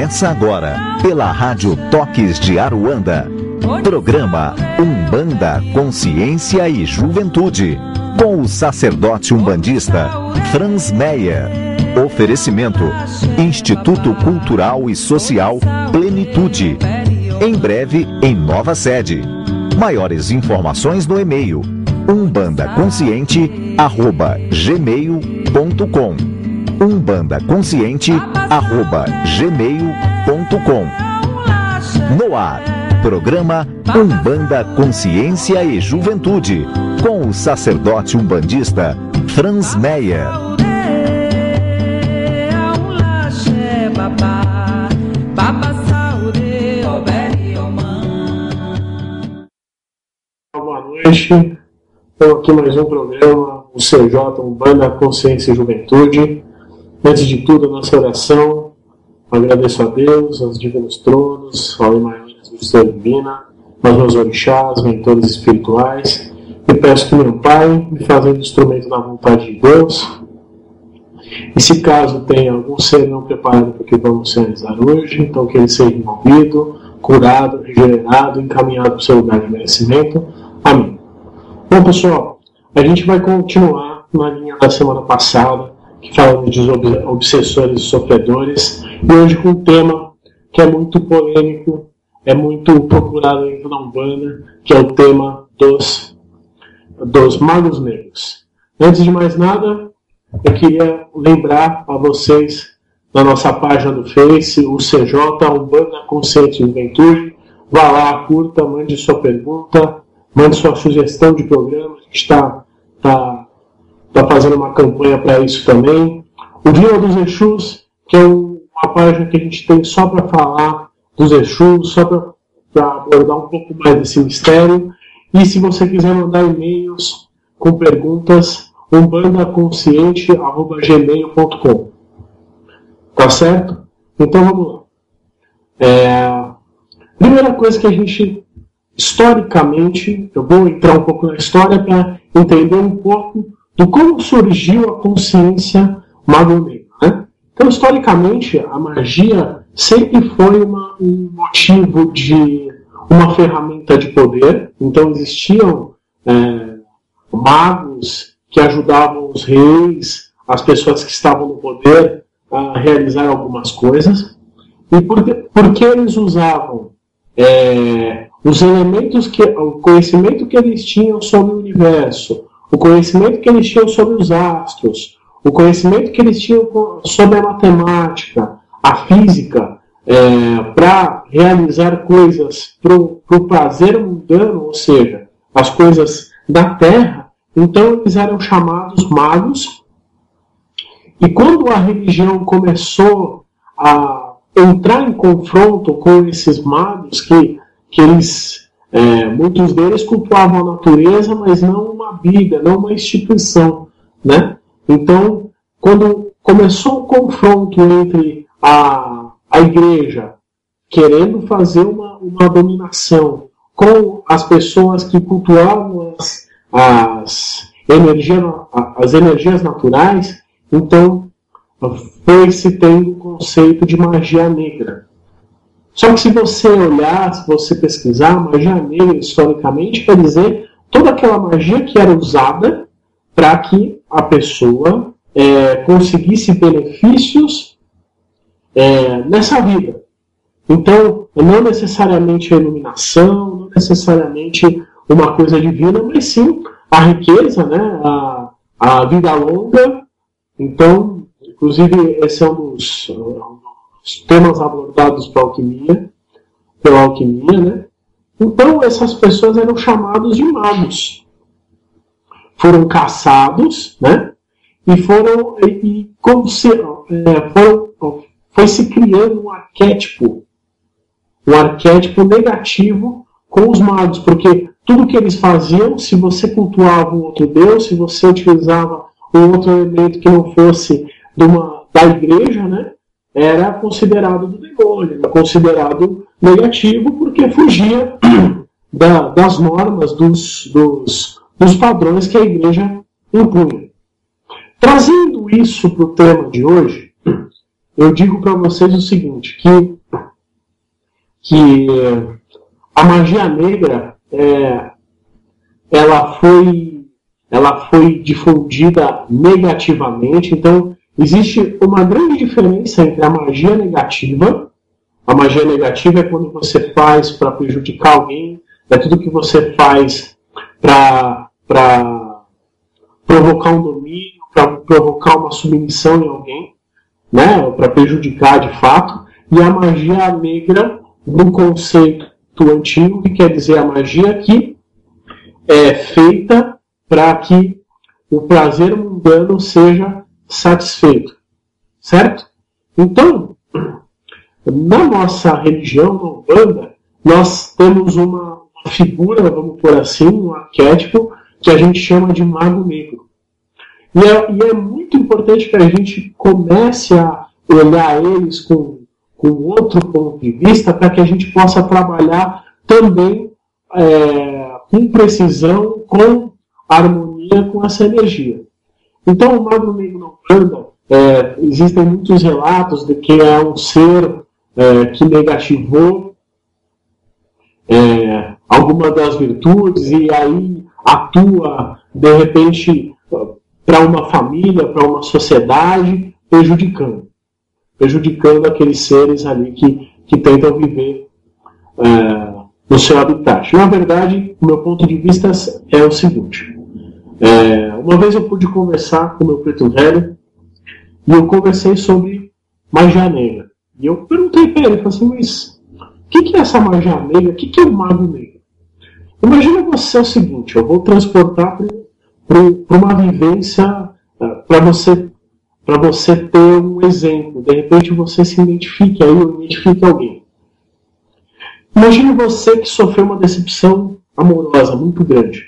Começa agora, pela Rádio Toques de Aruanda, programa Umbanda, Consciência e Juventude, com o sacerdote umbandista Franz Meyer. Oferecimento: Instituto Cultural e Social Plenitude. Em breve, em nova sede. Maiores informações no e-mail umbandaconsciente@gmail.com umbandaconsciente@gmail.com. No ar, programa Umbanda, Consciência e Juventude, com o sacerdote umbandista Franz Meyer. Boa noite, estamos aqui mais um programa, o CJ Umbanda, Consciência e Juventude. Antes de tudo, a nossa oração, agradeço a Deus, aos divinos tronos, ao maior justiça divina, aos meus orixás, mentores espirituais, e peço que meu Pai me faça instrumento da vontade de Deus. E se caso tenha algum ser não preparado para o que vamos realizar hoje, então que ele seja envolvido, curado, regenerado, encaminhado para o seu lugar de merecimento. Amém. Bom, pessoal, a gente vai continuar na linha da semana passada, que falamos de obsessores e sofredores, e hoje com um tema que é muito polêmico, é muito procurado ainda na Umbanda, que é o tema dos magos negros. Antes de mais nada, eu queria lembrar a vocês da nossa página do Face, o CJ Umbanda, Consciência e Juventude. Vá lá, curta, mande sua pergunta, mande sua sugestão de programa. A gente está fazendo uma campanha para isso também. O Vila dos Exus, que é uma página que a gente tem só para falar dos Exus, só para abordar um pouco mais desse mistério. E se você quiser mandar e-mails com perguntas, umbandaconsciente@gmail.com. Tá certo? Então vamos lá. Primeira coisa que a gente, historicamente, eu vou entrar um pouco na história para entender um pouco do como surgiu a consciência mago-negra, né? Então, historicamente, a magia sempre foi um motivo de uma ferramenta de poder. Então, existiam magos que ajudavam os reis, as pessoas que estavam no poder, a realizar algumas coisas. E porque eles usavam os elementos, o conhecimento que eles tinham sobre o universo, o conhecimento que eles tinham sobre os astros, o conhecimento que eles tinham sobre a matemática, a física, para realizar coisas para o prazer mundano, ou seja, as coisas da Terra. Então eles eram chamados magos. E quando a religião começou a entrar em confronto com esses magos, que eles, muitos deles cultuavam a natureza, mas não uma Bíblia, não uma instituição, né? Então, quando começou o confronto entre a igreja querendo fazer uma dominação com as pessoas que cultuavam as energias naturais, então foi-se tendo o conceito de magia negra. Só que se você olhar, se você pesquisar, magia negra historicamente quer dizer toda aquela magia que era usada para que a pessoa conseguisse benefícios nessa vida. Então, não necessariamente a iluminação, não necessariamente uma coisa divina, mas sim a riqueza, né? A vida longa. Então, inclusive, esse é um dos temas abordados pela alquimia, né? Então, essas pessoas eram chamadas de magos. Foram caçados, né? E foi se criando um arquétipo negativo com os magos, porque tudo que eles faziam, se você cultuava um outro deus, se você utilizava um outro elemento que não fosse da igreja, né? Era considerado do demônio, era considerado negativo, porque fugia das normas, dos padrões que a igreja impunha. Trazendo isso para o tema de hoje, eu digo para vocês o seguinte, que que a magia negra ela foi difundida negativamente. Então, existe uma grande diferença entre a magia negativa. A magia negativa é quando você faz para prejudicar alguém, é tudo que você faz para provocar um domínio, para provocar uma submissão em alguém, né? Para prejudicar de fato. E a magia negra, no conceito antigo, que quer dizer a magia que é feita para que o prazer mundano seja satisfeito, certo? Então, na nossa religião, na Umbanda, nós temos uma figura, vamos por assim, um arquétipo, que a gente chama de mago negro. E é muito importante que a gente comece a olhar eles com outro ponto de vista, para que a gente possa trabalhar também com precisão, com harmonia com essa energia. Então, o mago negro na Umbanda, existem muitos relatos de que é um ser que negativou alguma das virtudes e aí atua, de repente, para uma família, para uma sociedade, prejudicando aqueles seres ali que tentam viver no seu habitat. Na verdade, o meu ponto de vista é o seguinte. Uma vez eu pude conversar com o meu preto velho e eu conversei sobre magia negra. E eu perguntei para ele, falei assim, mas o que é essa magia negra? O que é o mago negro? Imagina você o seguinte, eu vou transportar para uma vivência, para você ter um exemplo. De repente você se identifique, aí eu identifique alguém. Imagine você que sofreu uma decepção amorosa muito grande,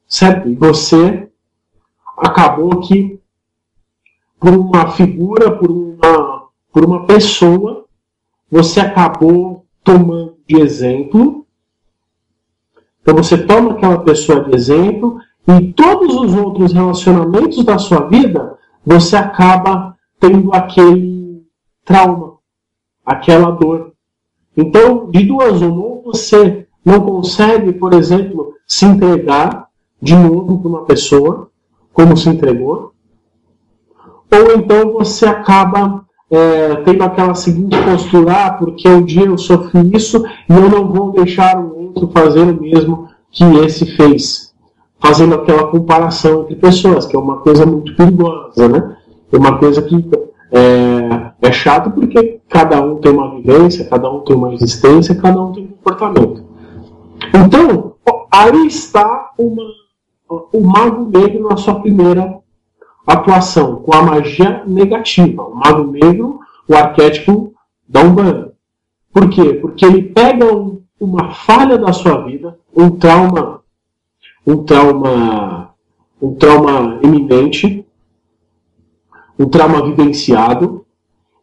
certo? E você acabou que, por uma figura, por uma pessoa, você acabou tomando de exemplo. Então você toma aquela pessoa de exemplo e todos os outros relacionamentos da sua vida, você acaba tendo aquele trauma, aquela dor. Então, de duas uma, ou você não consegue, por exemplo, se entregar de novo para uma pessoa, como se entregou, ou então você acaba tendo aquela seguinte postura, porque um dia eu sofri isso e eu não vou deixar o outro fazer o mesmo que esse fez. Fazendo aquela comparação entre pessoas, que é uma coisa muito perigosa, né? É uma coisa que é chato porque cada um tem uma vivência, cada um tem uma existência, cada um tem um comportamento. Então, aí está o mago negro na sua primeira atuação, com a magia negativa. O mago negro, o arquétipo da Umbanda. Por quê? Porque ele pega uma falha da sua vida, um trauma iminente, um trauma vivenciado,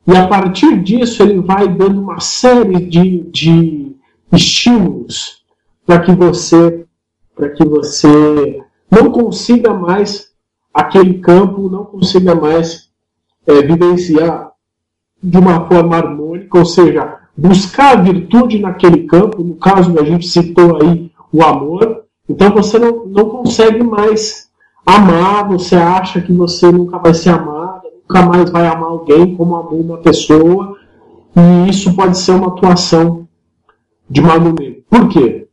e a partir disso ele vai dando uma série de estímulos para que você não consiga mais aquele campo, não consiga mais vivenciar de uma forma harmônica, ou seja, buscar a virtude naquele campo. No caso, a gente citou aí o amor. Então você não consegue mais amar, você acha que você nunca vai ser amada, nunca mais vai amar alguém como amou uma pessoa, e isso pode ser uma atuação de mago negro. Por quê?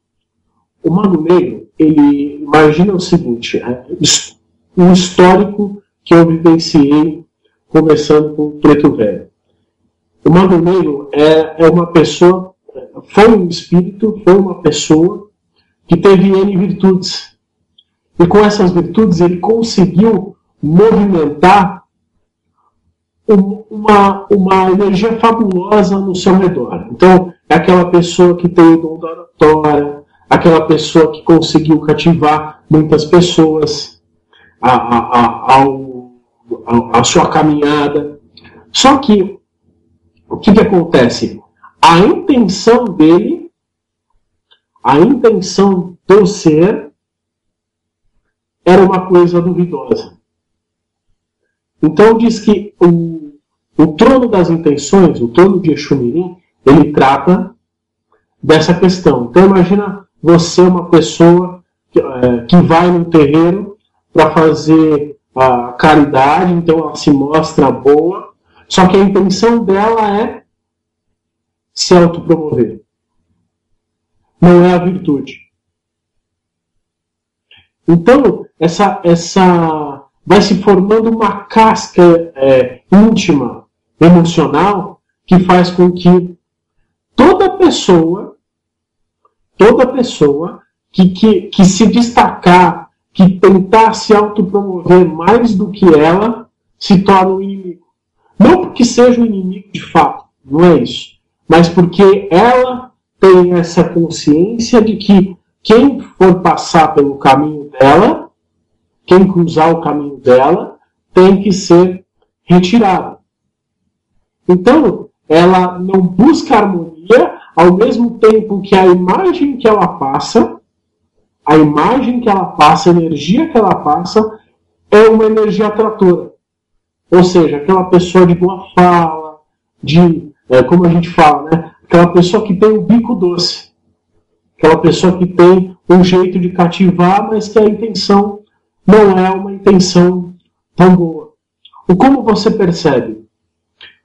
O mago negro, ele imagina o seguinte, um histórico que eu vivenciei conversando com o preto velho. O mago negro é uma pessoa, foi um espírito, foi uma pessoa que teve N virtudes. E com essas virtudes ele conseguiu movimentar uma energia fabulosa no seu redor. Então, é aquela pessoa que tem o dom da oratória, aquela pessoa que conseguiu cativar muitas pessoas a sua caminhada. Só que, o que acontece? A intenção dele, a intenção do ser, era uma coisa duvidosa. Então diz que o trono das intenções, o trono de Exu Mirim, ele trata dessa questão. Então imagina você, uma pessoa que vai no terreiro para fazer a caridade, então ela se mostra boa, só que a intenção dela é se autopromover. Não é a virtude. Então, vai se formando uma casca íntima, emocional, que faz com que toda pessoa que se destacar, que tentar se autopromover mais do que ela, se torna um inimigo. Não porque seja um inimigo de fato, não é isso. Mas porque ela tem essa consciência de que quem for passar pelo caminho dela, quem cruzar o caminho dela, tem que ser retirado. Então, ela não busca harmonia, ao mesmo tempo que a imagem que ela passa, a energia que ela passa, é uma energia atratora. Ou seja, aquela pessoa de boa fala, como a gente fala, né? Aquela pessoa que tem o bico doce. Aquela pessoa que tem um jeito de cativar, mas que a intenção não é uma intenção tão boa. Como você percebe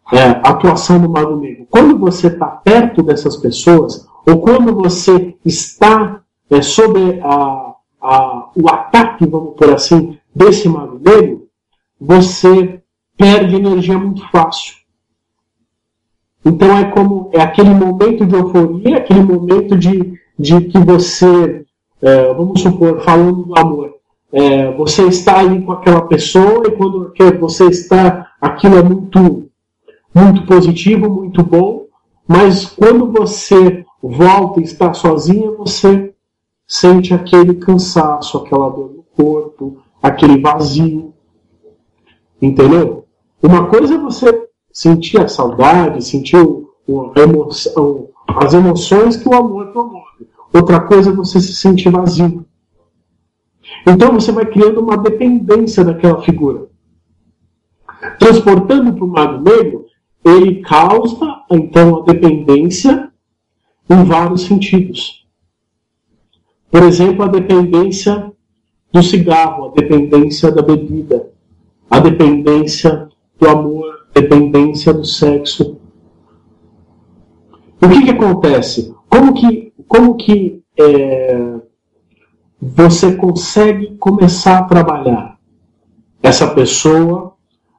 a atuação do mago negro? Quando você está perto dessas pessoas, ou quando você está sob o ataque, vamos por assim, desse mago negro, você perde energia muito fácil. Então é aquele momento de euforia, aquele momento de que você, vamos supor, falando do amor, você está ali com aquela pessoa e quando você está, aquilo é muito, muito positivo, muito bom, mas quando você volta e está sozinha, você sente aquele cansaço, aquela dor no corpo, aquele vazio. Entendeu? Uma coisa é você sentir a saudade, sentir as emoções que o amor promove. Outra coisa é você se sentir vazio. Então você vai criando uma dependência daquela figura. Transportando para o mago negro, ele causa, então, a dependência em vários sentidos. Por exemplo, a dependência do cigarro, a dependência da bebida, a dependência do amor, a dependência do sexo. O que acontece? Como que você consegue começar a trabalhar essa pessoa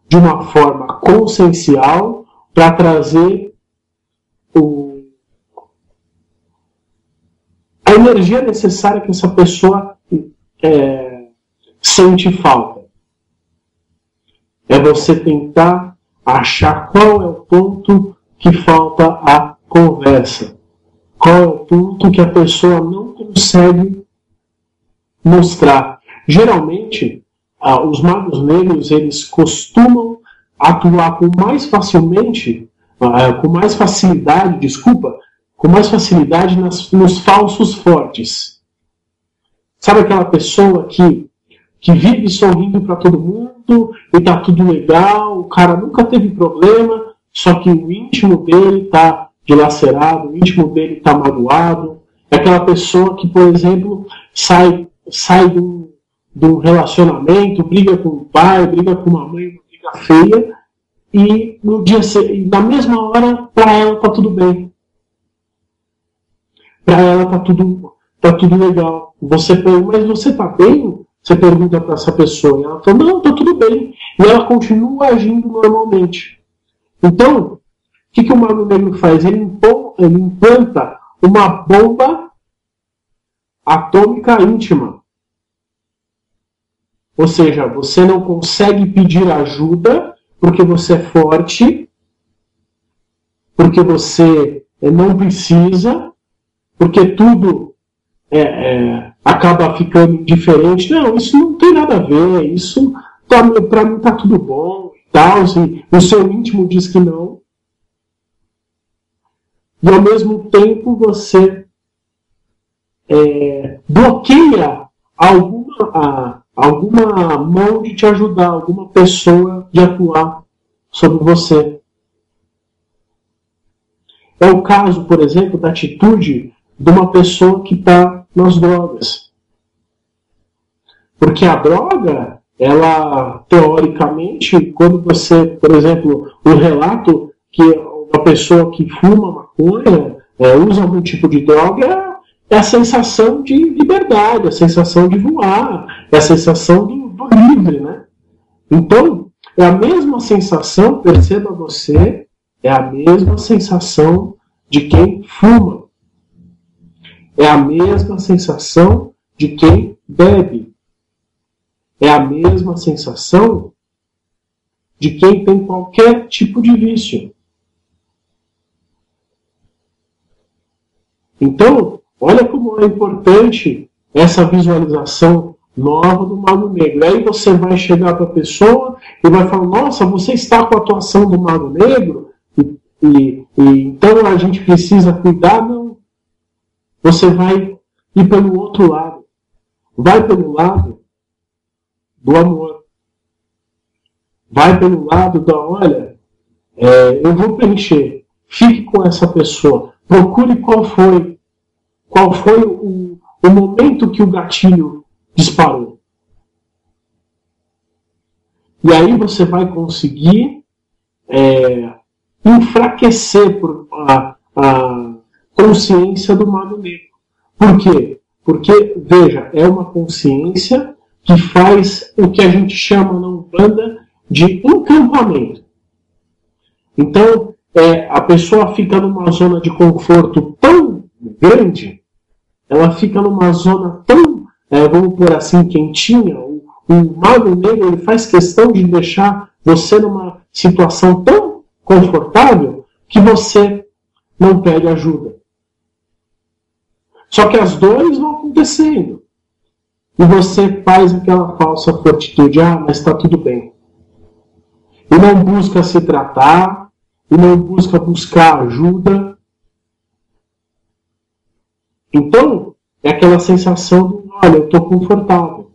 de uma forma consciencial para trazer a energia necessária que essa pessoa sente falta? É você tentar achar qual é o ponto que falta a conversa. Qual é o ponto que a pessoa não consegue mostrar. Geralmente, os magos negros, eles costumam atuar com mais facilidade nos falsos fortes. Sabe aquela pessoa que vive sorrindo para todo mundo e tá tudo legal, o cara nunca teve problema, só que o íntimo dele tá dilacerado, o íntimo dele tá magoado. É aquela pessoa que, por exemplo, sai de um relacionamento, briga com o pai, briga com uma mãe, uma briga feia, e na mesma hora, para ela tá tudo bem. Para ela tá tudo legal. Você pergunta, mas você tá bem? Você pergunta para essa pessoa, e ela fala, não, tá tudo bem. E ela continua agindo normalmente. Então, o que o mago negro faz? Ele implanta uma bomba atômica íntima. Ou seja, você não consegue pedir ajuda porque você é forte, porque você não precisa, porque tudo acaba ficando indiferente. Não, isso não tem nada a ver, isso para mim tá tudo bom e tal, e o seu íntimo diz que não. E ao mesmo tempo você bloqueia alguma mão de te ajudar, alguma pessoa de atuar sobre você. é o caso, por exemplo, da atitude de uma pessoa que está nas drogas. Porque a droga, ela, teoricamente, quando você, por exemplo, o relato que uma pessoa que fuma maconha, usa algum tipo de droga, é a sensação de liberdade, a sensação de voar, é a sensação do livre, né? Então, é a mesma sensação, perceba você, é a mesma sensação de quem fuma. É a mesma sensação de quem bebe. É a mesma sensação de quem tem qualquer tipo de vício. Então, olha como é importante essa visualização nova do Mago Negro. Aí você vai chegar para a pessoa e vai falar, nossa, você está com a atuação do Mago Negro? E então a gente precisa cuidar? Não. Você vai ir pelo outro lado. Vai pelo lado do amor. Vai pelo lado da, olha, eu vou preencher. Fique com essa pessoa. Procure qual foi o momento que o gatilho disparou. E aí você vai conseguir enfraquecer a consciência do Mago Negro. Por quê? Porque, veja, é uma consciência que faz o que a gente chama na Umbanda de encantamento. Então, a pessoa fica numa zona de conforto tão grande, ela fica numa zona tão, vamos por assim, quentinha. O Mago Negro, ele faz questão de deixar você numa situação tão confortável que você não pede ajuda. Só que as dores vão acontecendo. E você faz aquela falsa fortitude, mas está tudo bem. E não busca se tratar, e não buscar ajuda. Então, é aquela sensação de, olha, eu estou confortável.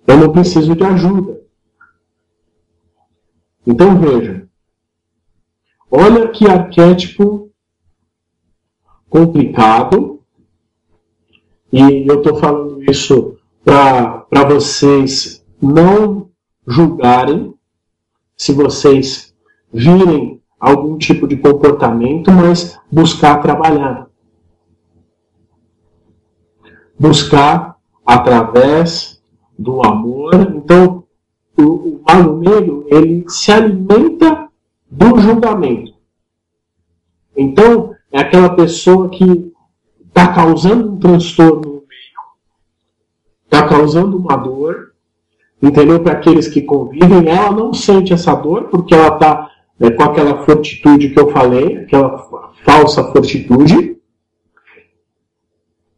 Eu não preciso de ajuda. Então, veja. Olha que arquétipo complicado. E eu estou falando isso para vocês não julgarem se vocês virem algum tipo de comportamento, mas buscar trabalhar. Buscar através do amor. Então, o Mago Negro, ele se alimenta do julgamento. Então, é aquela pessoa que está causando um transtorno no meio, está causando uma dor, entendeu? Para aqueles que convivem, ela não sente essa dor, porque ela está com aquela fortitude que eu falei, aquela falsa fortitude.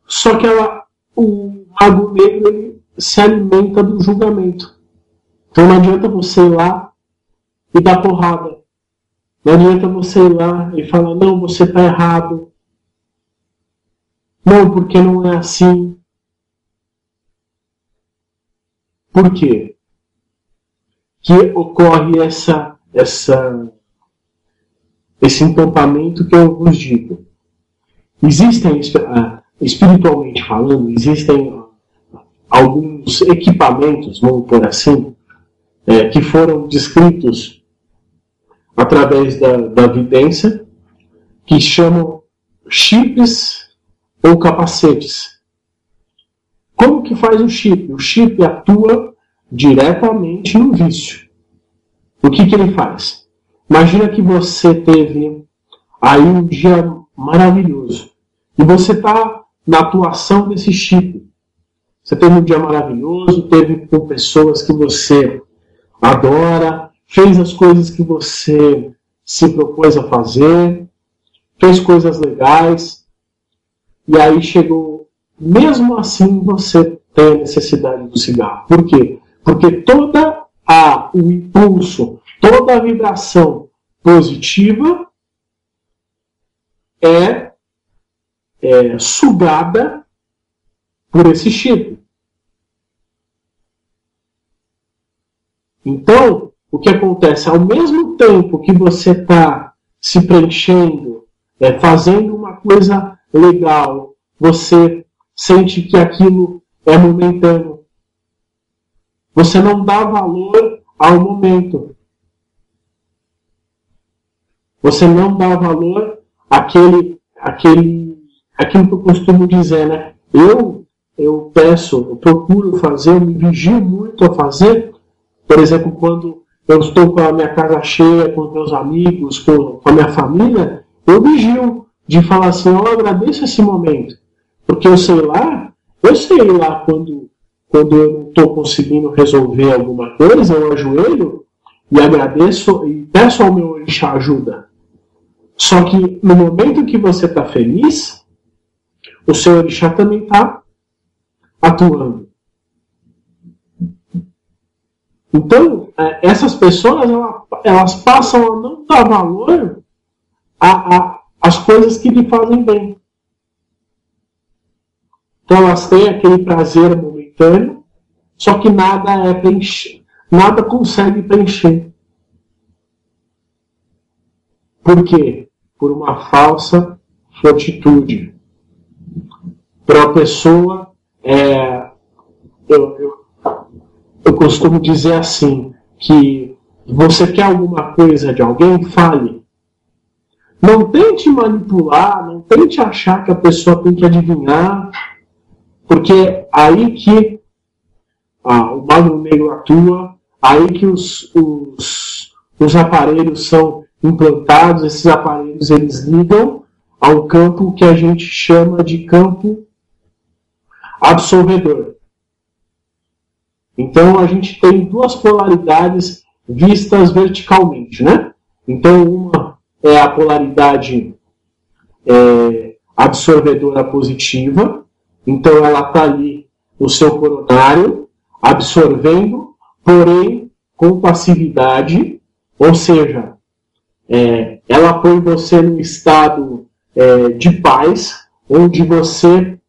Só que o Mago Negro, ele se alimenta do julgamento. Então não adianta você ir lá e dar porrada. Não adianta você ir lá e falar, não, você está errado. Não, porque não é assim. Por quê? Que ocorre esse encampamento que eu vos digo. Existem, espiritualmente falando, existem alguns equipamentos, vamos por assim, que foram descritos através da vidência, que chamam chips ou capacetes. Como que faz o chip? O chip atua diretamente no vício. O que ele faz? Imagina que você teve aí um dia maravilhoso e você está na atuação desse chip. Você teve um dia maravilhoso, teve com pessoas que você adora, fez as coisas que você se propôs a fazer, fez coisas legais, e aí chegou, mesmo assim você tem a necessidade do cigarro. Por quê? Porque todo o impulso, toda a vibração positiva é sugada por esse chip. Então, o que acontece? Ao mesmo tempo que você está se preenchendo fazendo uma coisa legal, você sente que aquilo é momentâneo. Você não dá valor ao momento. Você não dá valor àquilo que eu costumo dizer, né? Eu procuro fazer, eu me vigio muito a fazer, por exemplo, quando eu estou com a minha casa cheia, com os meus amigos, com a minha família, eu vigio de falar assim, eu agradeço esse momento, porque eu sei lá quando eu não estou conseguindo resolver alguma coisa, eu ajoelho e agradeço e peço ao meu orixá ajuda. Só que no momento que você está feliz, o seu orixá também está atuando. Então, essas pessoas, elas passam a não dar valor às coisas que lhe fazem bem. Então, elas têm aquele prazer momentâneo, só que nada consegue preencher. Por quê? Por uma falsa fortitude. Para a pessoa, eu costumo dizer assim, que você quer alguma coisa de alguém, fale. Não tente manipular, não tente achar que a pessoa tem que adivinhar, porque aí que o mago negro atua, aí que os aparelhos são implantados, esses aparelhos eles ligam a um campo que a gente chama de campo absolvedor. Então a gente tem duas polaridades vistas verticalmente, né? Então uma é a polaridade absorvedora positiva, então ela está ali no seu coronário, absorvendo, porém com passividade, ou seja, ela põe você num estado de paz, onde você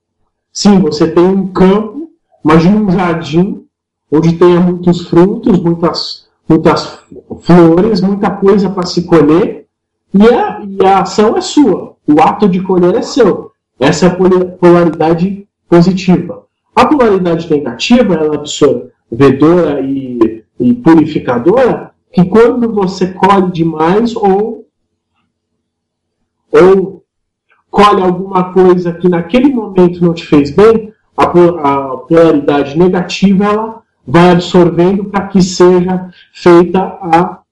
tem um campo, imagina um jardim, onde tenha muitos frutos, muitas flores, muita coisa para se colher, e a ação é sua, o ato de colher é seu. Essa é a polaridade positiva. A polaridade negativa, ela é absorvedora e purificadora, que quando você colhe demais ou colhe alguma coisa que naquele momento não te fez bem, a polaridade negativa ela vai absorvendo para que seja feita a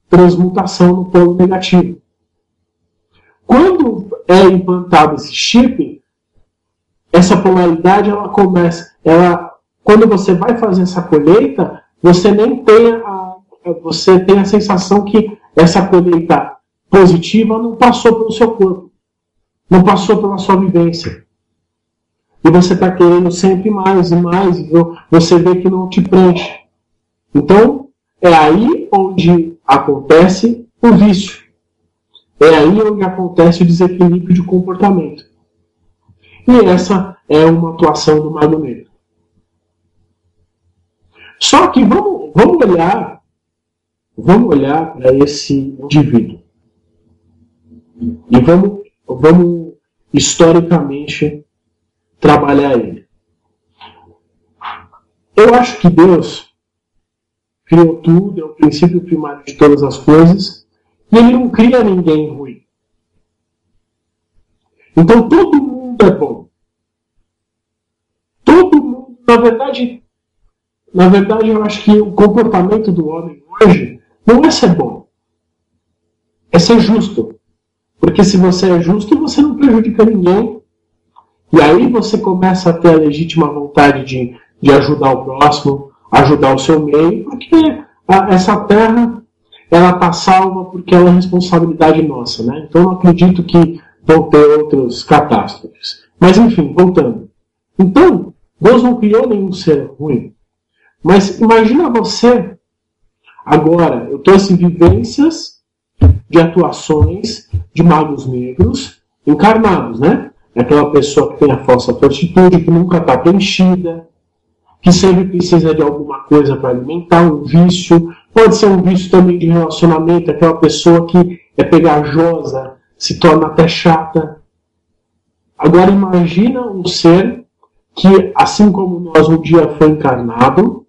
transmutação no polo negativo. Quando é implantado esse chip, essa polaridade ela começa, quando você vai fazer essa colheita, você tem a sensação que essa colheita positiva não passou pelo seu corpo, não passou pela sua vivência. E você está querendo sempre mais e mais, e você vê que não te preenche. Então, é aí onde acontece o vício. É aí onde acontece o desequilíbrio de comportamento. E essa é uma atuação do mago negro. Só que vamos olhar para esse indivíduo. E vamos historicamente trabalhar ele. Eu acho que Deus criou tudo, é o princípio primário de todas as coisas, e ele não cria ninguém ruim. Então todo mundo é bom. Todo mundo, na verdade eu acho que o comportamento do homem hoje não é ser bom, é ser justo. Porque se você é justo, você não prejudica ninguém. E aí você começa a ter a legítima vontade de ajudar o próximo, ajudar o seu meio, porque essa terra ela está salva porque ela é responsabilidade nossa, né? Então eu não acredito que vão ter outras catástrofes. Mas enfim, voltando. Então, Deus não criou nenhum ser ruim. Mas imagina você, agora, eu trouxe vivências de atuações de magos negros encarnados, né? Aquela pessoa que tem a falsa fortitude, que nunca está preenchida, que sempre precisa de alguma coisa para alimentar, um vício. Pode ser um vício também de relacionamento, aquela pessoa que é pegajosa, se torna até chata. Agora imagina um ser que, assim como nós, um dia foi encarnado,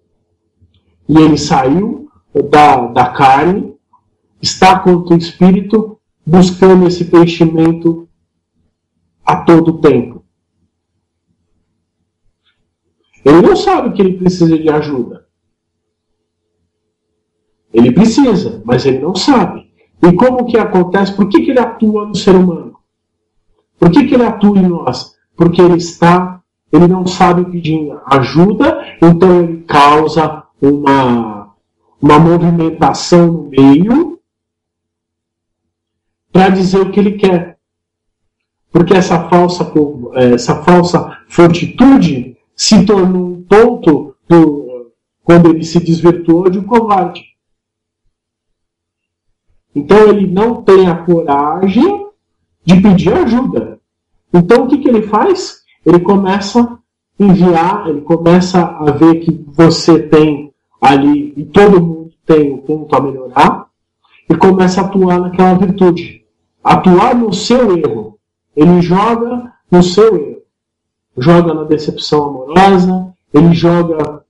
e ele saiu da carne, está contra o espírito, buscando esse preenchimento a todo tempo. Ele não sabe que ele precisa de ajuda. Ele precisa, mas ele não sabe. E como que acontece? Por que ele atua no ser humano? Por que ele atua em nós? Porque ele não sabe pedir ajuda, então ele causa uma movimentação no meio para dizer o que ele quer. Porque essa falsa fortitude se tornou um tonto quando ele se desvirtuou de um covarde. Então ele não tem a coragem de pedir ajuda. Então o que ele faz? Ele começa a enviar, ele começa a ver que você tem ali, e todo mundo tem um ponto a melhorar, e começa a atuar naquela virtude. Atuar no seu erro. Ele joga no seu erro. Joga na decepção amorosa, ele joga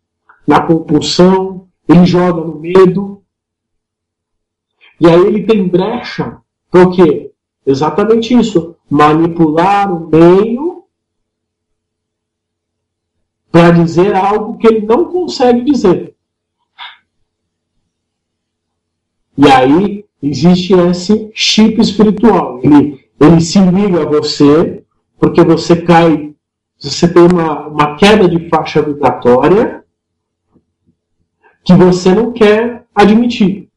na compulsão, ele joga no medo. E aí ele tem brecha, por quê? Exatamente isso. Manipular o meio para dizer algo que ele não consegue dizer. E aí existe esse chip espiritual. Ele se liga a você, porque você cai, você tem uma queda de faixa vibratória que você não quer admitir.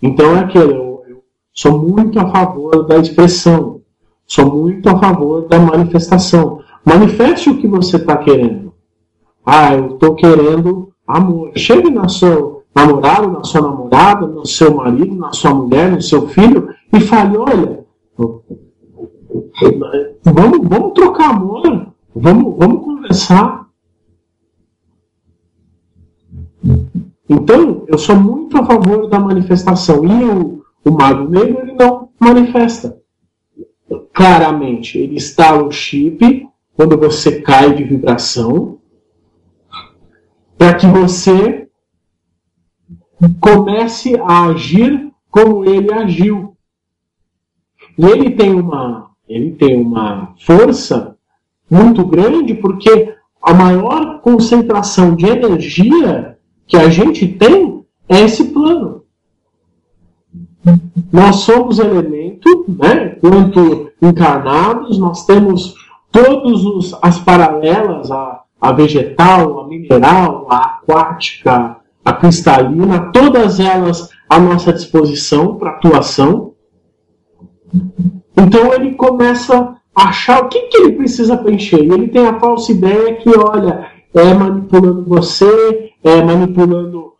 Então é aquilo, eu sou muito a favor da expressão, sou muito a favor da manifestação. Manifeste o que você está querendo. Eu estou querendo amor. Chegue no seu namorado, na sua namorada, no seu marido, na sua mulher, no seu filho, e fale, olha, vamos trocar amor, vamos conversar. Então, eu sou muito a favor da manifestação. E o mago negro, ele não manifesta. Claramente, ele instala o chip quando você cai de vibração, para que você comece a agir como ele agiu. E ele tem uma força muito grande, porque a maior concentração de energia que a gente tem é esse plano. Nós somos elemento, né? Quanto encarnados, nós temos todas as paralelas, a vegetal, a mineral, a aquática, a cristalina, todas elas à nossa disposição para atuação. Então ele começa a achar o que ele precisa preencher. E ele tem a falsa ideia que, olha, manipulando você, manipulando,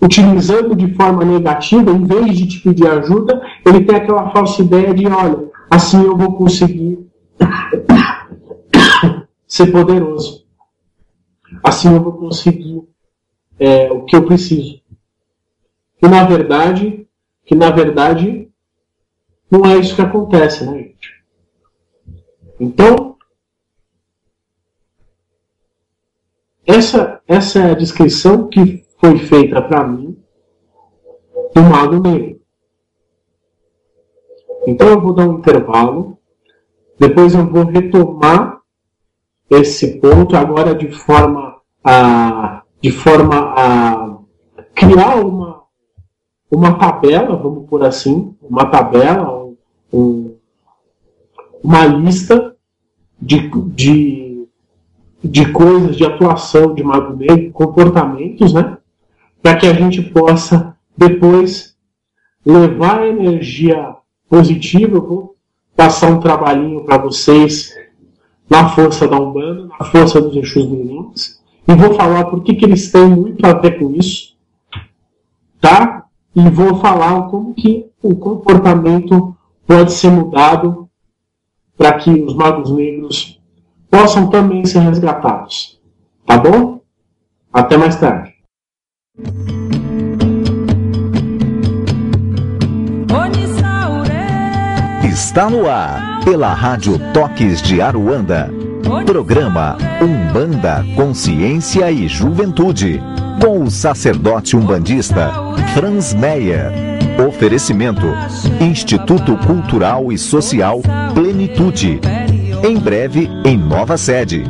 utilizando de forma negativa, em vez de te pedir ajuda, ele tem aquela falsa ideia de, olha, assim eu vou conseguir ser poderoso. Assim eu vou conseguir o que eu preciso. Que na verdade não é isso que acontece, né, gente? Então, essa é a descrição que foi feita para mim do mago negro. Então eu vou dar um intervalo, depois eu vou retomar esse ponto agora de forma a criar uma tabela, vamos por assim, uma tabela, uma lista de coisas, de atuação de mago negro, comportamentos, né? Para que a gente possa depois levar a energia positiva. Eu vou passar um trabalhinho para vocês na força da Umbanda, na força dos Exus Mirins, e vou falar por que eles têm muito a ver com isso, tá? E vou falar como que o comportamento pode ser mudado para que os magos negros possam também ser resgatados. Tá bom? Até mais tarde. Onde Está no ar, pela Rádio Toques de Aruanda. Programa Umbanda, Consciência e Juventude, com o sacerdote umbandista Franz Meyer. Oferecimento: Instituto Cultural e Social Plenitude. Em breve, em nova sede.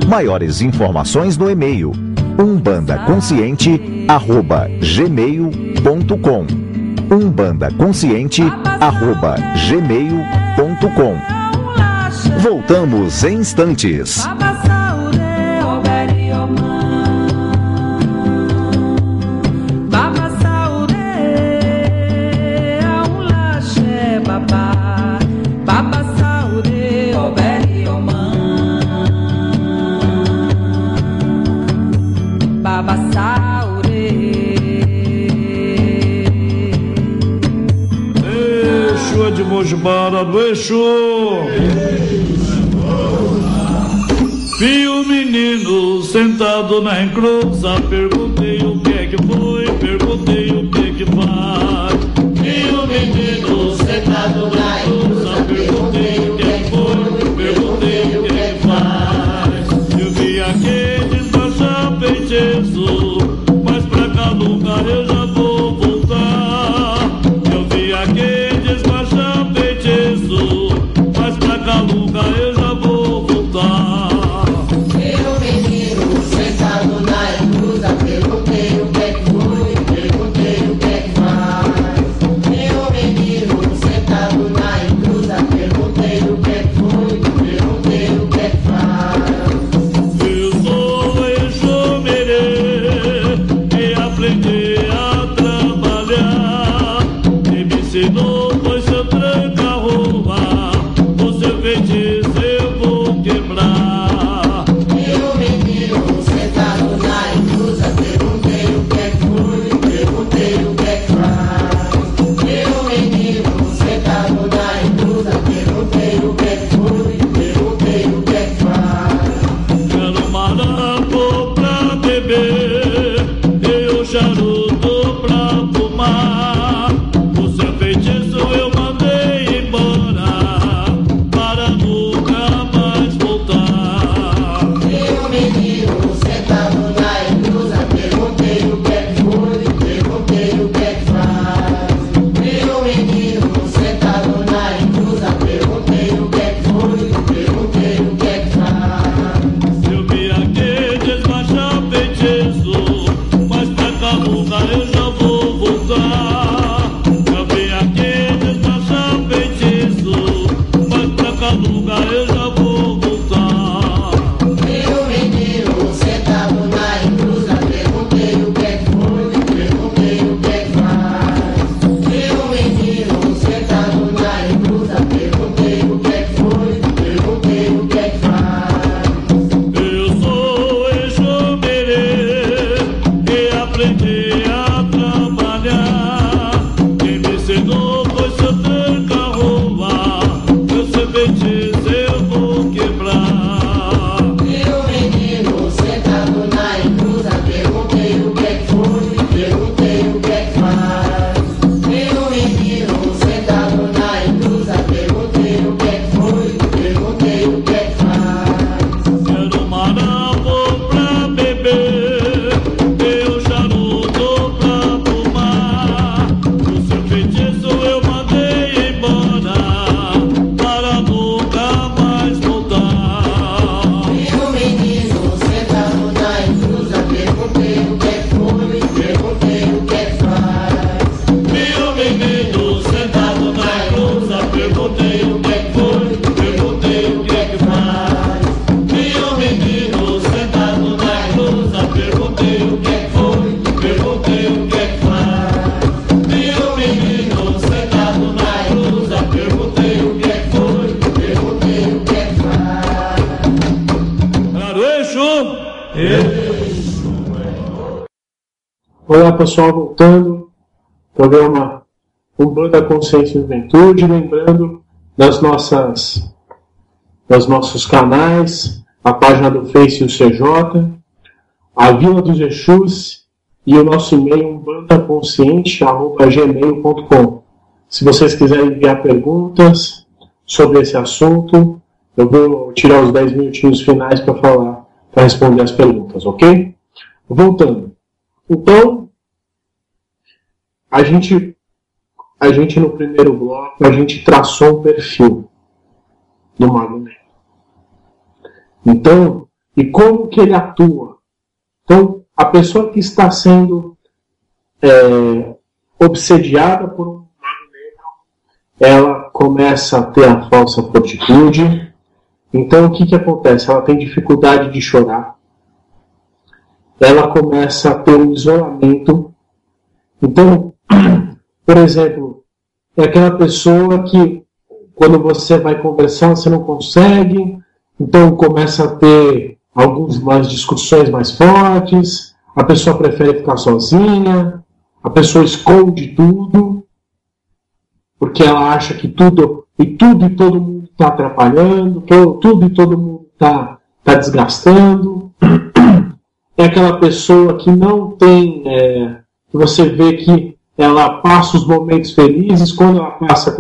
Maiores informações no e-mail umbandaconsciente@gmail.com umbandaconsciente@gmail.com. Voltamos em instantes. De Mojibara do Exu. Vi o menino sentado na encruza, perguntei o que é que foi, perguntei o que é que faz. Vi o menino sentado na encruza, perguntei o que é que foi, perguntei o que é que faz. Eu vi aquele despachar feitiço, mas pra cá nunca eu já vou voltar. Eu vi aquele nunca eu já vou voltar. Meu menino sentado na encruza, perguntei o que é que foi, perguntei o que é que faz. Meu menino sentado na encruza, perguntei o que é que foi, perguntei o que é que faz. Eu sou Exu Merê e aprendi a trabalhar. Quem me ensinou foi seu tranca-rua. Feitiço eu vou quebrar. Meu menino sentado na encruza, perguntei o que é que foi, perguntei o que é que faz. Meu menino sentado na encruza, perguntei o que é que foi, perguntei o que é que faz. Quero marambo pra beber, eu charuto pra fumar. O seu feitiço eu mandei embora, para nunca mais voltar. Meu menino sentado na encruza, perguntei o que é que foi, perguntei o que é que faz. Meu menino sentado na encruza, perguntei o que é que foi, perguntei o que é que faz. Eu vi aquele desmanchar feitiço, mas pra cá nunca eu já vou voltar. Eu vi aquele desmanchar feitiço, mas pra cá nunca eu já vou voltar. Meu menino sentado na encruza, perguntei o que é que foi, perguntei o que é que faz. Meu menino sentado na encruza, perguntei o que é que foi, perguntei o que é que faz. Eu sou Exu Merê e aprendi a trabalhar. Quem me ensinou foi seu tranca-rua. Eu sei feitiço eu vou quebrar. Meu menino sentado na encruza, perguntei o que é que foi, perguntei o que é que faz. Meu menino sentado na encruza, perguntei o que é que foi, perguntei o que é que faz. Quero marambo pra beber, eu charuto pra fumar. O seu feitiço eu mandei embora, para nunca mais voltar. Meu menino sentado na encruza, perguntei o que é que foi, perguntei o que é que faz. Meu menino sentado na encruza, perguntei o que é que foi, perguntei o que é que faz. Meu menino sentado na encruza, perguntei o que é que foi, perguntei o que é que faz. Meu menino sentado na encruza, perguntei o que é que foi, perguntei o que é que faz. Claro, Exu! Olá pessoal, voltando, programa Umbanda, Consciência e Juventude, lembrando dos nossos canais, a página do Face e o CJ, a Vila dos Exus e o nosso e-mail umbandaconsciente@gmail.com. Se vocês quiserem enviar perguntas, sobre esse assunto. Eu vou tirar os 10 minutinhos finais para responder as perguntas, ok? Voltando. Então, a gente no primeiro bloco, a gente traçou um perfil do Mago Negro. Então, e como que ele atua? Então, a pessoa que está sendo obsediada por um Mago Negro, ela começa a ter a falsa fortitude. Então, o que acontece? Ela tem dificuldade de chorar. Ela começa a ter um isolamento. Então, por exemplo, é aquela pessoa que, quando você vai conversar, você não consegue. Então, começa a ter algumas discussões mais fortes. A pessoa prefere ficar sozinha. A pessoa esconde tudo. Porque ela acha que tudo e todo mundo está atrapalhando, tudo e todo mundo está desgastando. É aquela pessoa que não tem, que você vê que ela passa os momentos felizes quando ela passa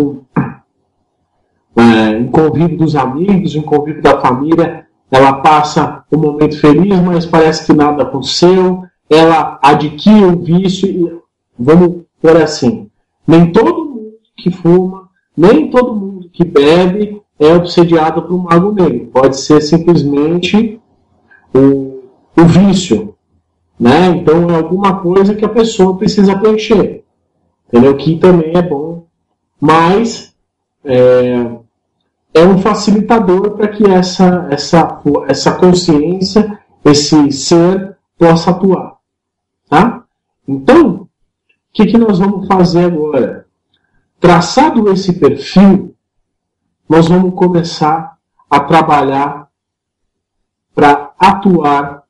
em convívio dos amigos, em convívio da família, ela passa um momento feliz, mas parece que nada aconteceu, ela adquire um vício, e vamos por assim, nem todo mundo que fuma, nem todo mundo que bebe é obsediado por um Mago Negro. Pode ser simplesmente o vício, né? Então é alguma coisa que a pessoa precisa preencher, entendeu? Que também é bom, mas é um facilitador para que essa consciência, esse ser, possa atuar, tá? Então, o que nós vamos fazer agora? Traçado esse perfil, nós vamos começar a trabalhar para atuar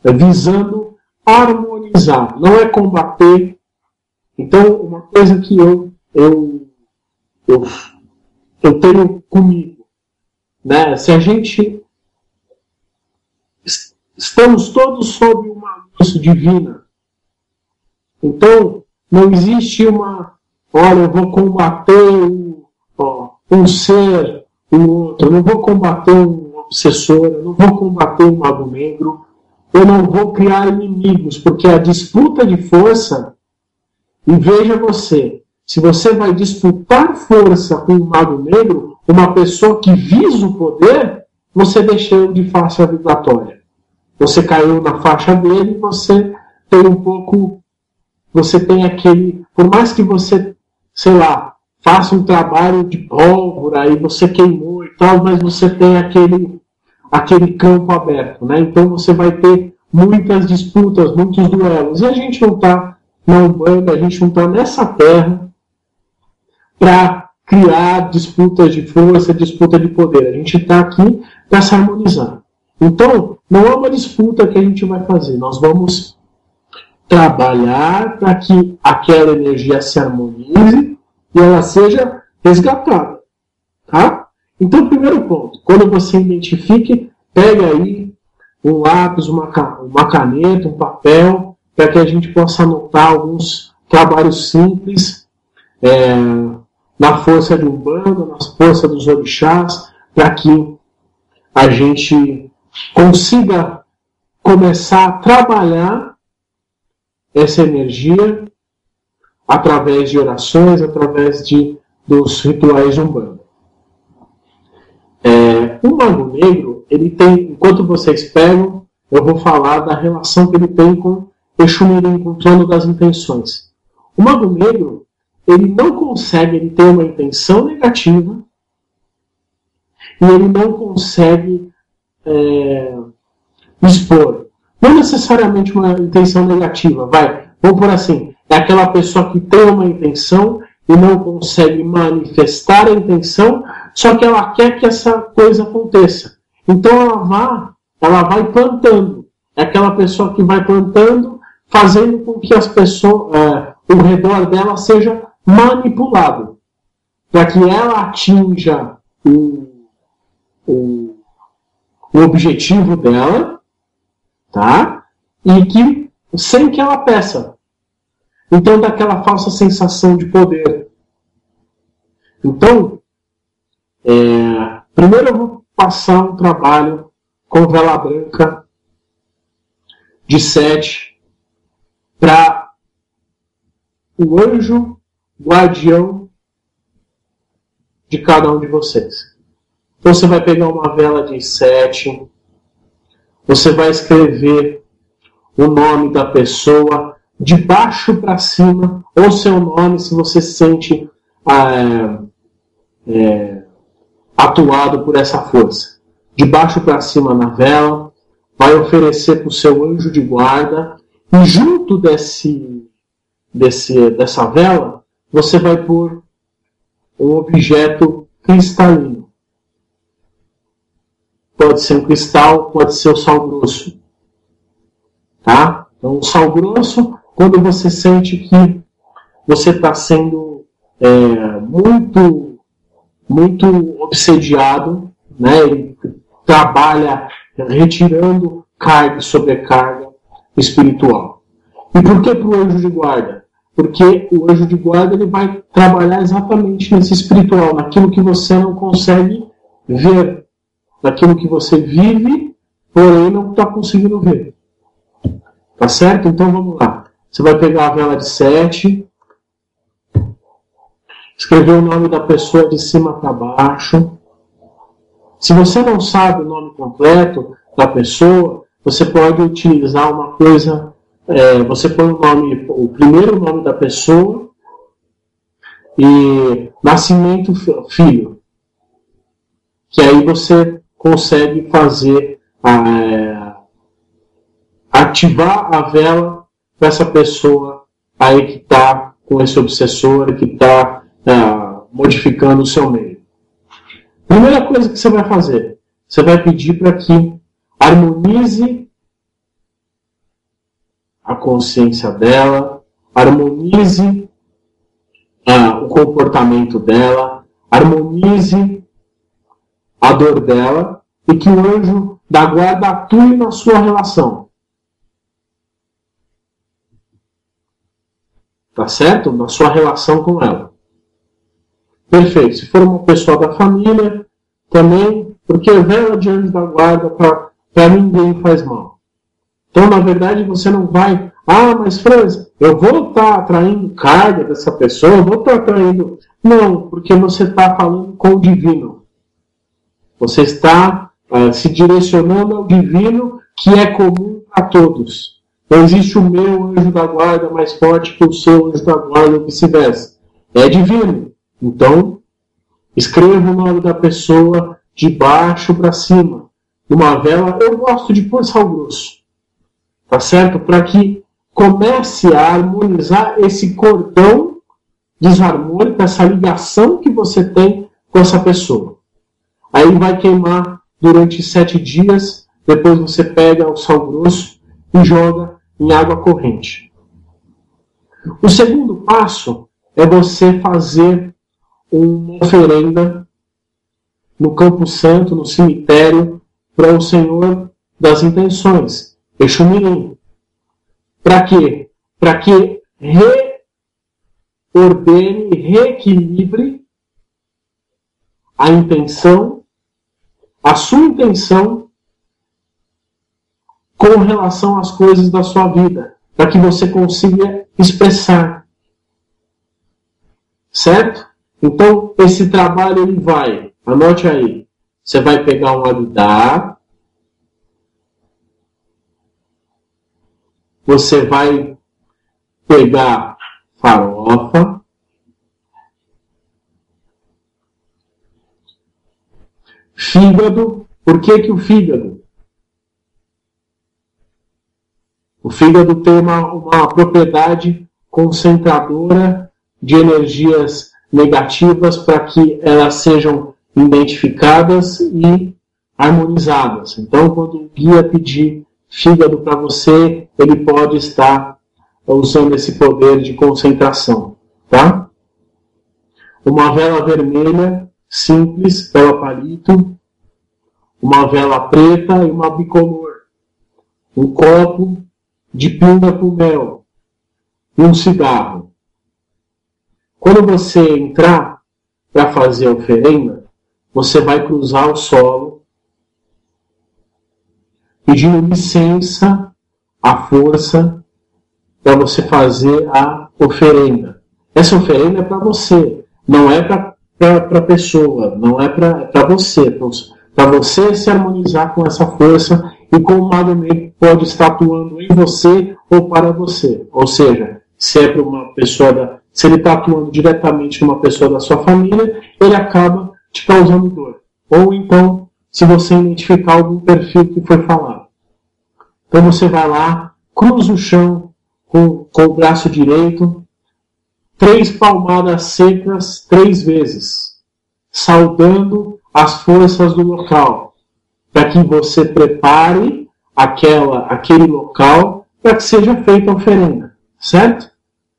visando harmonizar, não é combater. Então, uma coisa que eu tenho comigo, né? Se a gente estamos todos sob uma luz divina, então não existe olha, eu vou combater um ser, o outro, eu não vou combater um obsessor, eu não vou combater um Mago Negro, eu não vou criar inimigos, porque a disputa de força, e veja você, se você vai disputar força com um Mago Negro, uma pessoa que visa o poder, você deixou de faixa vibratória. Você caiu na faixa dele e você tem você tem aquele, por mais que você, sei lá, faça um trabalho de pólvora, aí você queimou e tal, mas você tem aquele campo aberto, né? Então você vai ter muitas disputas, muitos duelos. E a gente não está na Umbanda, a gente não está nessa terra para criar disputas de força, disputa de poder. A gente está aqui para se harmonizar. Então, não é uma disputa que a gente vai fazer. Nós vamos trabalhar para que aquela energia se harmonize e ela seja resgatada. Tá? Então, primeiro ponto, quando você identifique, pega aí um lápis, uma caneta, um papel, para que a gente possa anotar alguns trabalhos simples na força de Umbanda, na força dos orixás, para que a gente consiga começar a trabalhar essa energia através de orações, através dos rituais de Umbanda. O Mago Negro, ele tem, enquanto vocês pegam, eu vou falar da relação que ele tem com Exumirim, com o trono das intenções. O Mago Negro, ele não consegue, ele tem uma intenção negativa e ele não consegue expor. Não necessariamente uma intenção negativa, vamos por assim, é aquela pessoa que tem uma intenção e não consegue manifestar a intenção, só que ela quer que essa coisa aconteça. Então ela vai plantando. É aquela pessoa que vai plantando, fazendo com que as pessoas, o redor dela seja manipulado, para que ela atinja o objetivo dela, tá? E que sem que ela peça. Então dá aquela falsa sensação de poder. Então, primeiro eu vou passar um trabalho com vela branca de 7 para o anjo guardião de cada um de vocês. Então você vai pegar uma vela de 7, você vai escrever o nome da pessoa de baixo para cima, ou seu nome, se você se sente atuado por essa força. De baixo para cima na vela, vai oferecer para o seu anjo de guarda, e junto dessa vela, você vai pôr um objeto cristalino. Pode ser um cristal, pode ser o sal grosso. Tá? Então, o sal grosso, quando você sente que você está sendo muito obsediado, né? Ele trabalha retirando carga e sobrecarga espiritual. E por que para o anjo de guarda? Porque o anjo de guarda ele vai trabalhar exatamente nesse espiritual, naquilo que você não consegue ver, naquilo que você vive, porém não está conseguindo ver. Tá certo? Então vamos lá. Você vai pegar a vela de 7, escrever o nome da pessoa de cima para baixo. Se você não sabe o nome completo da pessoa, você pode utilizar uma coisa. Você põe o primeiro nome da pessoa e nascimento filho. Que aí você consegue fazer ativar a vela para essa pessoa aí que está com esse obsessor, que está modificando o seu meio. Primeira coisa que você vai fazer, você vai pedir para que harmonize a consciência dela, harmonize o comportamento dela, harmonize a dor dela e que o anjo da guarda atue na sua relação. Tá certo? Na sua relação com ela. Perfeito. Se for uma pessoa da família, também, porque vela de anjo da guarda para ninguém faz mal. Então, na verdade, você não vai... mas Franz, eu vou estar atraindo carga dessa pessoa, eu vou estar atraindo... Não, porque você está falando com o divino. Você está se direcionando ao divino, que é comum a todos. Não existe o meu anjo da guarda mais forte que o seu anjo da guarda ou vice-versa. É divino. Então, escreva o nome da pessoa de baixo para cima. Numa vela, eu gosto de pôr sal grosso. Tá certo? Para que comece a harmonizar esse cordão desarmônico, essa ligação que você tem com essa pessoa. Aí vai queimar durante 7 dias, depois você pega o sal grosso e joga em água corrente. O segundo passo é você fazer uma oferenda no Campo Santo, no cemitério, para o Senhor das Intenções, Exu Mirim. Para quê? Para que reordene, reequilibre a intenção, a sua intenção com relação às coisas da sua vida, para que você consiga expressar. Certo? Então, esse trabalho ele vai, anote aí, você vai pegar um abdá, você vai pegar farofa, fígado. Por que o fígado? O fígado tem uma propriedade concentradora de energias negativas para que elas sejam identificadas e harmonizadas. Então, quando o guia pedir fígado para você, ele pode estar usando esse poder de concentração. Tá? Uma vela vermelha, simples, vela palito, uma vela preta e uma bicolor. Um copo de pinga com mel e um cigarro. Quando você entrar, para fazer a oferenda, você vai cruzar o solo, pedindo licença à força para você fazer a oferenda. Essa oferenda é para você, não é para a pessoa, não é para você. Para você se harmonizar com essa força e como o mago negro pode estar atuando em você ou para você. Ou seja, se é para uma pessoa, se ele está atuando diretamente numa pessoa da sua família, ele acaba te causando dor. Ou então, se você identificar algum perfil que foi falado. Então você vai lá, cruza o chão com o braço direito, 3 palmadas secas 3 vezes, saudando as forças do local, para que você prepare aquele local para que seja feita a oferenda, certo?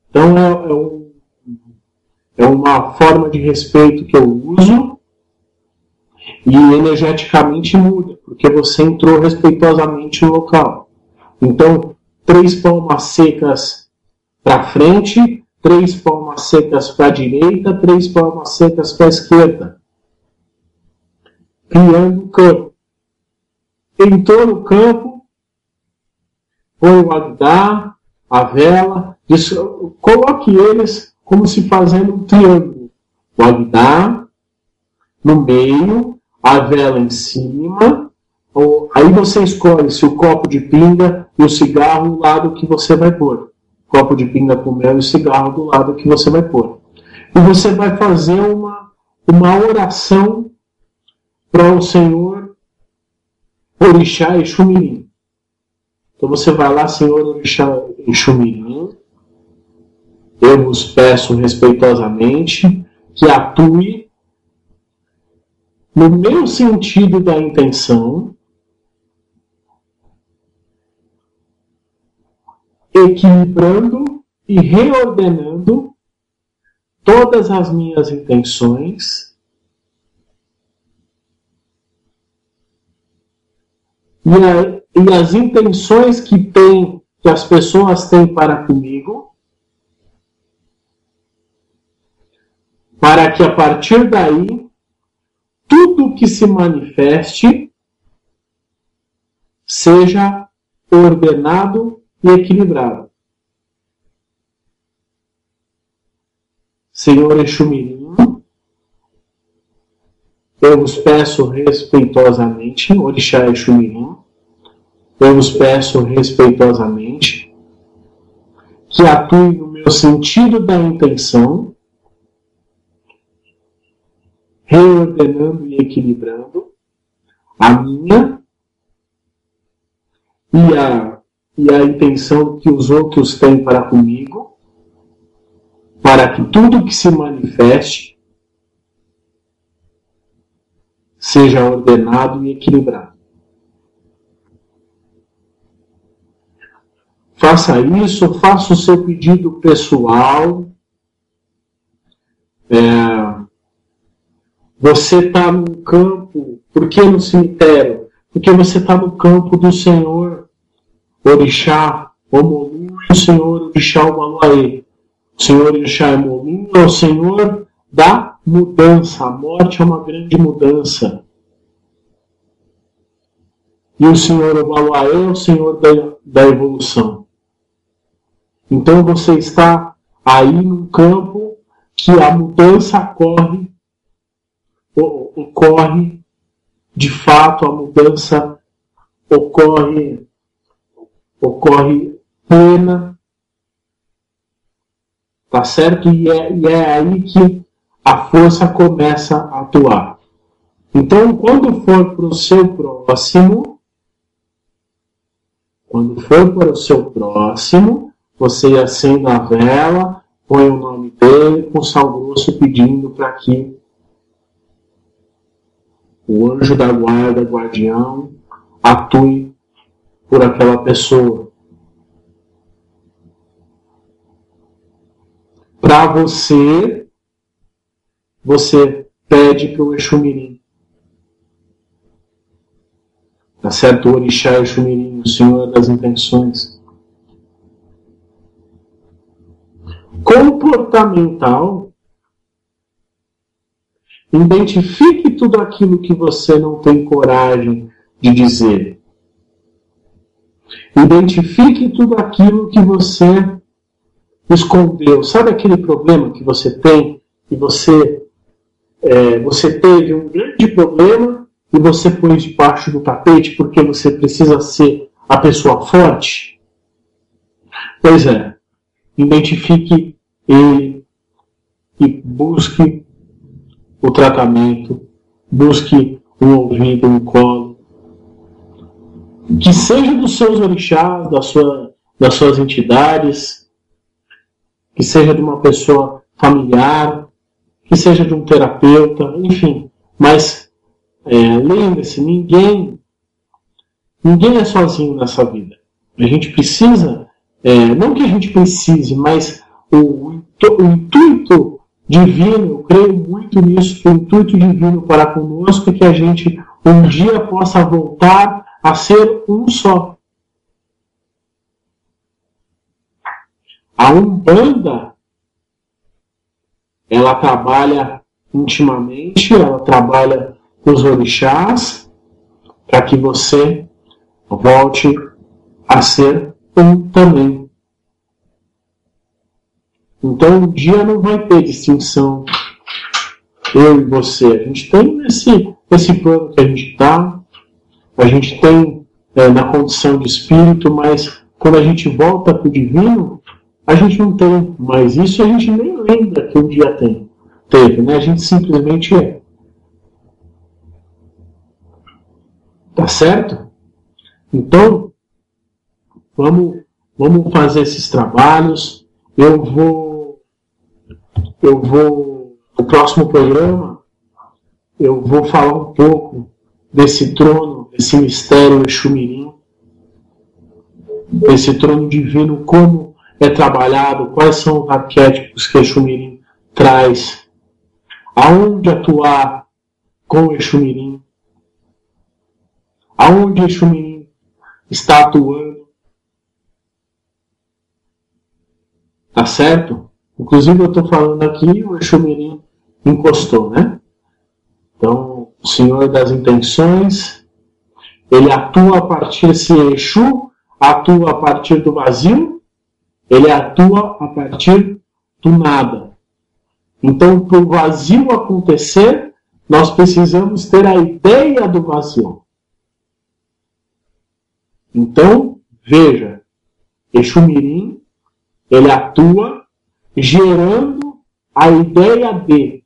Então é uma forma de respeito que eu uso e energeticamente muda, porque você entrou respeitosamente no local. Então, 3 palmas secas para frente, 3 palmas secas para a direita, 3 palmas secas para a esquerda. Criando o campo. Entrou no campo, põe o agdá, a vela, coloque eles como se fazendo um triângulo. O agdá no meio, a vela em cima, aí você escolhe se o copo de pinga e o cigarro o lado que você vai pôr. Copo de pinga com mel e o cigarro do lado que você vai pôr. E você vai fazer uma oração para o Senhor Orixá Exumirim. Então você vai lá, Senhor Orixá Exumirim, eu vos peço respeitosamente que atue no meu sentido da intenção, equilibrando e reordenando todas as minhas intenções e as intenções que as pessoas têm para comigo, para que a partir daí tudo que se manifeste seja ordenado e equilibrado. Senhor Exumirim, eu vos peço respeitosamente, Orixá Exumirim, eu vos peço respeitosamente que atue no meu sentido da intenção, reordenando e equilibrando a minha e a intenção que os outros têm para comigo, para que tudo que se manifeste seja ordenado e equilibrado. Faça isso, faça o seu pedido pessoal. Você está no campo, por que no cemitério? Porque você está no campo do Senhor Orixá Omolu e o Senhor Orixá Omaluaê. O Senhor Orixá Omolu é o Senhor da mudança. A morte é uma grande mudança. E o Senhor Omaluaê é o Senhor da evolução. Então você está aí num campo que a mudança ocorre, de fato a mudança ocorre plena, tá certo? E é aí que a força começa a atuar. Então, quando for para o seu próximo, você acende a vela, põe o nome dele com sal grosso pedindo para que o anjo da guarda, guardião, atue por aquela pessoa. Para você pede para o Exumirim. Tá certo? O Orixá Exumirim, o Senhor das intenções. Comportamental Identifique tudo aquilo que você não tem coragem de dizer. Identifique tudo aquilo que você escondeu. Sabe aquele problema que você tem? Que você teve um grande problema e você pôs debaixo do tapete porque você precisa ser a pessoa forte? Pois é. Identifique ele e busque o tratamento, busque um ouvido, um colo, que seja dos seus orixás, das suas entidades, que seja de uma pessoa familiar, que seja de um terapeuta, enfim. Mas lembre-se, ninguém é sozinho nessa vida. A gente precisa, não que a gente precise, mas o intuito divino, eu creio muito nisso, que o intuito divino para conosco é que a gente um dia possa voltar a ser um só. A Umbanda, ela trabalha intimamente, ela trabalha com os orixás, para que você volte a ser um também. Então, um dia não vai ter distinção, eu e você. A gente tem esse plano que a gente está, a gente tem na condição de espírito, mas quando a gente volta para o divino, a gente não tem mais isso, a gente nem lembra que um dia teve, né? A gente simplesmente é. Tá certo? Então, vamos fazer esses trabalhos. Eu vou, no próximo programa, eu vou falar um pouco desse trono, desse mistério Exumirim, desse trono divino, como é trabalhado, quais são os arquétipos que Exumirim traz, aonde atuar com Exumirim, aonde Exumirim está atuando. Tá certo? Inclusive eu estou falando aqui, o Exumirim encostou, né? Então, o Senhor das Intenções, ele atua a partir, se Exu atua a partir do vazio, ele atua a partir do nada. Então, para o vazio acontecer, nós precisamos ter a ideia do vazio. Então, veja, Exumirim, ele atua gerando a ideia de.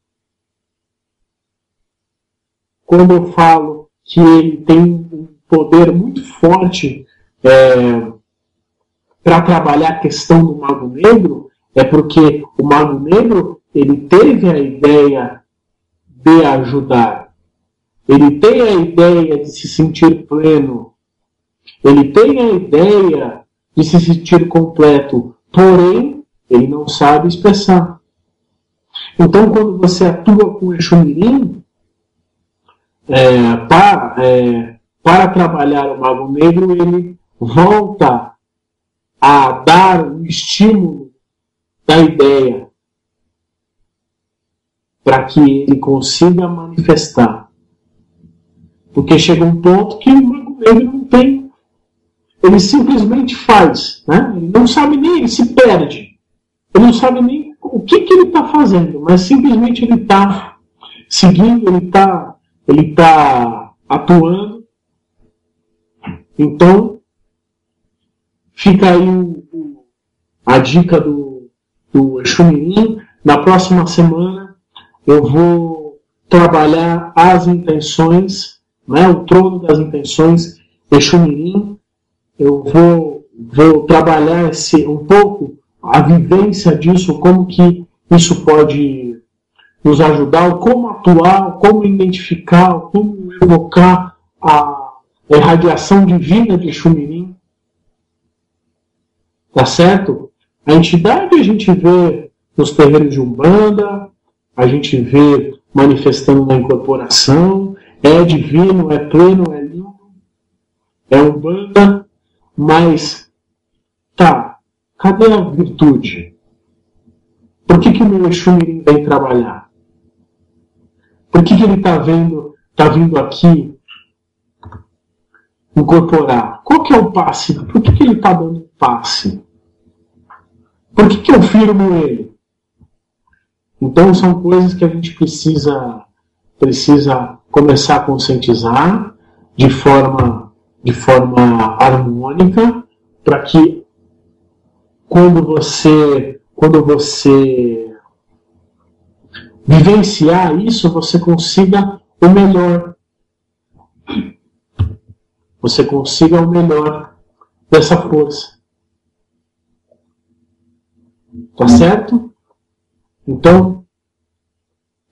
Quando eu falo que ele tem um poder muito forte para trabalhar a questão do Mago Negro, é porque o Mago Negro ele teve a ideia de ajudar. Ele tem a ideia de se sentir pleno. Ele tem a ideia de se sentir completo. Porém, ele não sabe expressar. Então, quando você atua com o Exumirim, para trabalhar o Mago Negro, ele volta a dar o estímulo da ideia para que ele consiga manifestar. Porque chega um ponto que o Mago Negro não tem, ele simplesmente faz, né? Ele não sabe nem, ele se perde, ele não sabe nem o que ele está fazendo, mas simplesmente ele está seguindo, ele está atuando. Então, fica aí a dica do Exumirim. Na próxima semana eu vou trabalhar as intenções, né, o trono das intenções, Exumirim. Eu vou trabalhar um pouco a vivência disso, como que isso pode nos ajudar, como atuar, como identificar, como evocar a irradiação divina de Exumirim. Tá certo? A entidade a gente vê nos terreiros de Umbanda, a gente vê manifestando na incorporação, é divino, é pleno, é lindo, é Umbanda, mas tá, cadê a virtude? Por que o meu Exumirim vem trabalhar? Por que ele está vindo aqui incorporar? Qual que é o passe? Por que ele está dando um passe? Por que eu firmo ele? Então são coisas que a gente precisa começar a conscientizar de forma harmônica, para que quando você vivenciar isso, você consiga o melhor. Você consiga o melhor dessa força. Tá certo? Então,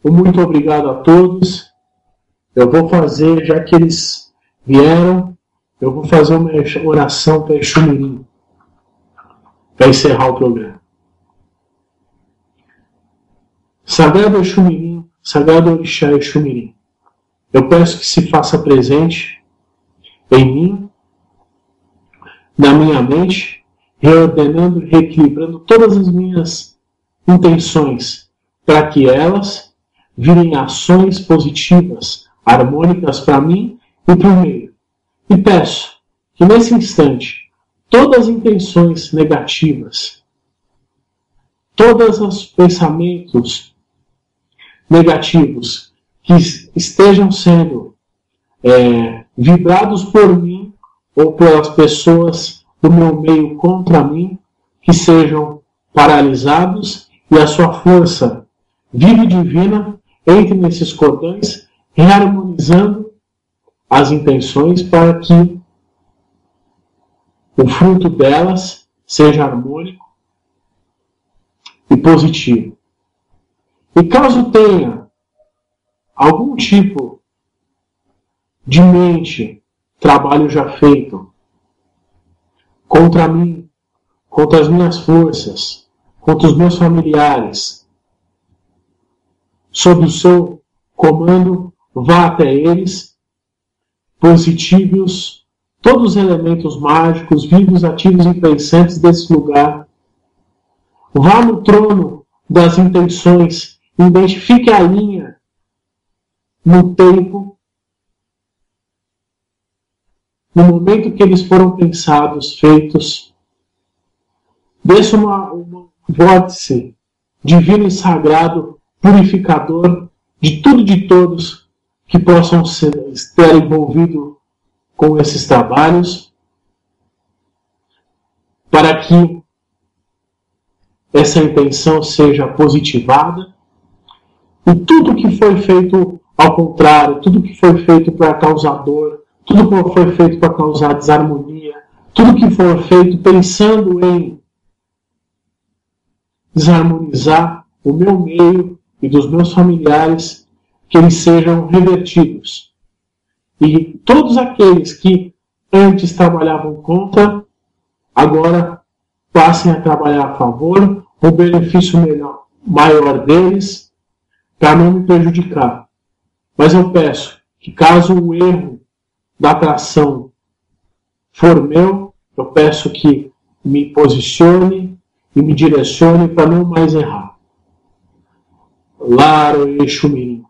muito obrigado a todos. Eu vou fazer, já que eles vieram, eu vou fazer uma oração para Exu Mirim, para encerrar o programa. Sagrado Exu Mirim, Sagrado Orixá Exu Mirim, eu peço que se faça presente em mim, na minha mente, reordenando e reequilibrando todas as minhas intenções, para que elas virem ações positivas, harmônicas para mim e para o meio. E peço que nesse instante, todas as intenções negativas, todos os pensamentos negativos que estejam sendo vibrados por mim ou pelas pessoas do meu meio contra mim, que sejam paralisados e a sua força viva e divina entre nesses cordões, reharmonizando as intenções para que o fruto delas seja harmônico e positivo. E caso tenha algum tipo de mente, trabalho já feito, contra mim, contra as minhas forças, contra os meus familiares, sob o seu comando, vá até eles, positivos, todos os elementos mágicos, vivos, ativos e pensantes desse lugar. Vá no trono das intenções, identifique a linha no tempo, no momento que eles foram pensados, feitos. Desça um vórtice divino e sagrado, purificador de tudo e de todos que possam estar envolvidos com esses trabalhos, para que essa intenção seja positivada e tudo que foi feito ao contrário, tudo que foi feito para causar dor, tudo que foi feito para causar desarmonia, tudo que for feito pensando em desarmonizar o meu meio e dos meus familiares, que eles sejam revertidos. E todos aqueles que antes trabalhavam contra, agora passem a trabalhar a favor, o benefício maior deles, para não me prejudicar. Mas eu peço que, caso o erro da atração for meu, eu peço que me posicione e me direcione para não mais errar. Laro Exu Mirim.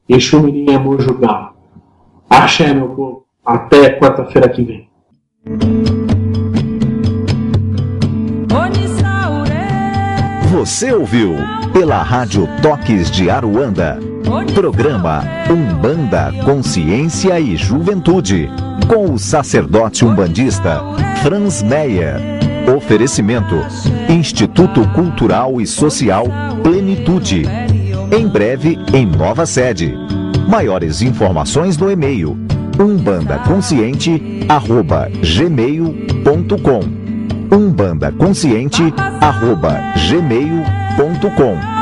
Exu Mirim é Mojugá. Axé, meu povo. Até quarta-feira que vem. Você ouviu pela Rádio Toques de Aruanda, programa Umbanda, Consciência e Juventude, com o sacerdote umbandista Franz Meyer. Oferecimento: Instituto Cultural e Social Plenitude. Em breve, em nova sede. Maiores informações no e-mail umbandaconsciente@gmail.com umbandaconsciente@gmail.com